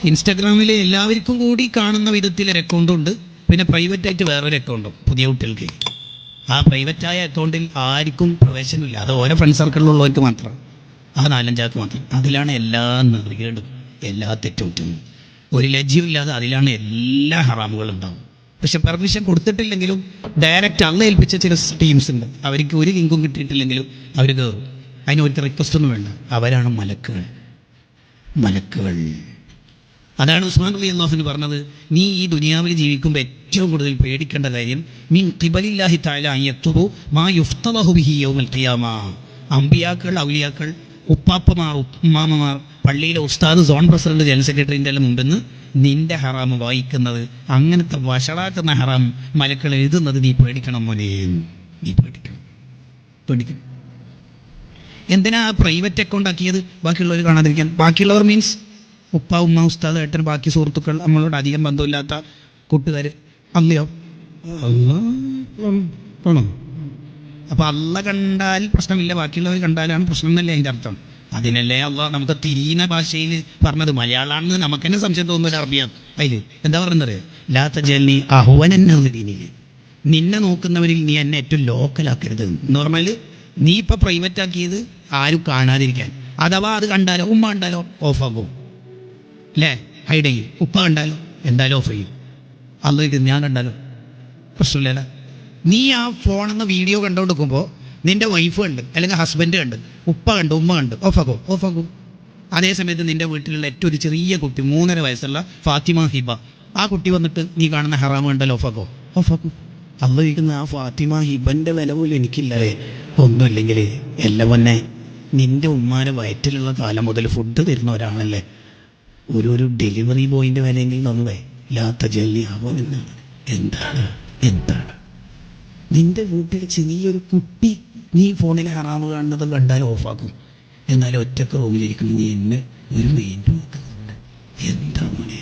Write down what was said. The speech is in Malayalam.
ഇൻസ്റ്റാഗ്രാമിൽ എല്ലാവർക്കും കൂടി കാണുന്ന വിധത്തിലൊരു അക്കൗണ്ടുണ്ട്, പിന്നെ പ്രൈവറ്റായിട്ട് വേറൊരു അക്കൗണ്ടും പുതിയ കുട്ടികൾക്ക്. ആ പ്രൈവറ്റായ അക്കൗണ്ടിൽ ആർക്കും പ്രവേശനമില്ല, അത് ഓരോ ഫ്രണ്ട് സർക്കിളിലുള്ളവർക്ക് മാത്രം, ആ 4-5 മാത്രം. അതിലാണ് എല്ലാ നെറികേടും എല്ലാ തെറ്റും. ഒരു ലജ്ജയുമില്ലാതെ അതിലാണ് എല്ലാ ഹറാമുകളും ഉണ്ടാവും. പക്ഷെ പെർമിഷൻ കൊടുത്തിട്ടില്ലെങ്കിലും ഡയറക്റ്റ് അന്ന് ഏൽപ്പിച്ച ചില ടീംസ് ഉണ്ട്, അവർക്ക് ഒരു ലിങ്കും കിട്ടിയിട്ടില്ലെങ്കിലും അവർ കയറും. അതിന് ഒരു റിക്വസ്റ്റ് ഒന്നും വേണ്ട, അവരാണ് മലക്കുകൾ. അതാണ് ഉസ്മാൻ റളിയല്ലാഹു പറഞ്ഞത്, നീ ഈ ദുനിയാവിൽ ജീവിക്കുമ്പോൾ ഏറ്റവും കൂടുതൽ പേടിക്കേണ്ട കാര്യം മിൻ ഖിബലില്ലാഹി തആല അൻ യക്തുബു മാ യുഫ്തലഹു ബിഹി യൗമൽ ഖിയാമ. അമ്പിയാക്കൾ, ഔലിയാക്കൾ, ഉപ്പാപ്പമാർ, ഉമ്മാമ്മമാർ, പള്ളിയിലെ ഉസ്താദ്, സോൺ പ്രസിഡന്റ്, ജനറൽ സെക്രട്ടറിൻ്റെ എല്ലാം മുമ്പിൽ നിന്ന് നിന്റെ ഹറാം വായിക്കുന്നത്, അങ്ങനത്തെ വഷളാക്കുന്ന ഹറാം മലക്കൾ എഴുതുന്നത് നീ പേടിക്കണം മോനെ, നീ പേടിക്കണം. എന്തിനാ പ്രൈവറ്റ് അക്കൗണ്ട് ആക്കിയത്? ബാക്കിയുള്ളവർ കാണാതിരിക്കാൻ. ബാക്കിയുള്ളവർ മീൻസ് ഉപ്പ, ഉമ്മ, ഉസ്താദ്, ഏട്ടൻ, ബാക്കി സുഹൃത്തുക്കൾ, നമ്മളോട് അധികം ബന്ധമില്ലാത്ത കൂട്ടുകാർ. അല്ലയോ ആണോ? അപ്പോൾ അല്ല കണ്ടാൽ പ്രശ്നമില്ല, ബാക്കിയുള്ളവർ കണ്ടാലാണ് പ്രശ്നം എന്നല്ലേ അതിൻ്റെ അർത്ഥം. അതിനല്ലേ അള്ളാഹ് നമുക്ക് തിരിയുന്ന ഭാഷയിൽ പറഞ്ഞത്. മലയാളമാണെന്ന് നമുക്ക് തന്നെ സംശയം തോന്നുന്ന അറബിയാണ്. അതിൽ എന്താ പറയുന്നത്? ലാ തജഅൽനി അഹ്വനന്നീനിൽ, നിന്നെ നോക്കുന്നവരിൽ നീ എന്നെ ഏറ്റവും ലോക്കലാക്കരുത്. നോർമൽ നീ ഇപ്പം പ്രൈവറ്റ് ആക്കിയത് ആരും കാണാതിരിക്കാൻ. അഥവാ അത് കണ്ടാലോ, ഉമ്മ കണ്ടാലോ ഓഫാകും അല്ലേ, ഹൈഡ് ചെയ്യും. ഉപ്പ കണ്ടാലോ എന്തായാലും ഓഫ് ചെയ്യും. അല്ല ഞാൻ കണ്ടാലോ പ്രശ്നമില്ലല്ലോ. നീ ആ ഫോണെന്ന് വീഡിയോ കണ്ടുകൊണ്ടിരിക്കുമ്പോൾ നിൻ്റെ വൈഫ് കണ്ട്, അല്ലെങ്കിൽ ഹസ്ബൻഡ് കണ്ട്, ഉപ്പ കണ്ട്, ഉമ്മ കണ്ട്, ഓഫാക്കും. അതേസമയത്ത് നിൻ്റെ വീട്ടിലുള്ള ഏറ്റവും ഒരു ചെറിയ കുട്ടി, 3.5 വയസ്സുള്ള ഫാത്തിമ ഹിബ, ആ കുട്ടി വന്നിട്ട് നീ കാണുന്ന ഹറാമ് കണ്ടാൽ ഓഫാക്കും. അല്ല ചോദിക്കുന്ന ആ ഫാത്തിമ ഹിബൻ്റെ വില പോലും എനിക്കില്ലേ? ഒന്നുമില്ലെങ്കിൽ എല്ലാം തന്നെ നിൻ്റെ ഉമ്മാൻ്റെ വയറ്റിലുള്ള കാലം മുതൽ ഫുഡ് തരുന്ന ഒരാളല്ലേ, ഒരു ഡെലിവറി ബോയിൻ്റെ വിലയെങ്കിലും നന്നേ. ലാത്ത ജല്ലി ആവോ എന്നാണ്. എന്താണ് നിൻ്റെ വീട്ടിൽ ചെറിയൊരു കുട്ടി നീ ഫോണിൽ ഹറാമ് കാണുന്നത് കണ്ടാലും ഓഫാക്കും. എന്നാലും ഒറ്റക്ക് റൂമിലിരിക്കണം നീ എന്നെ ഒരു മെയിൻ നോക്കുന്നുണ്ട്. എന്താ മോനെ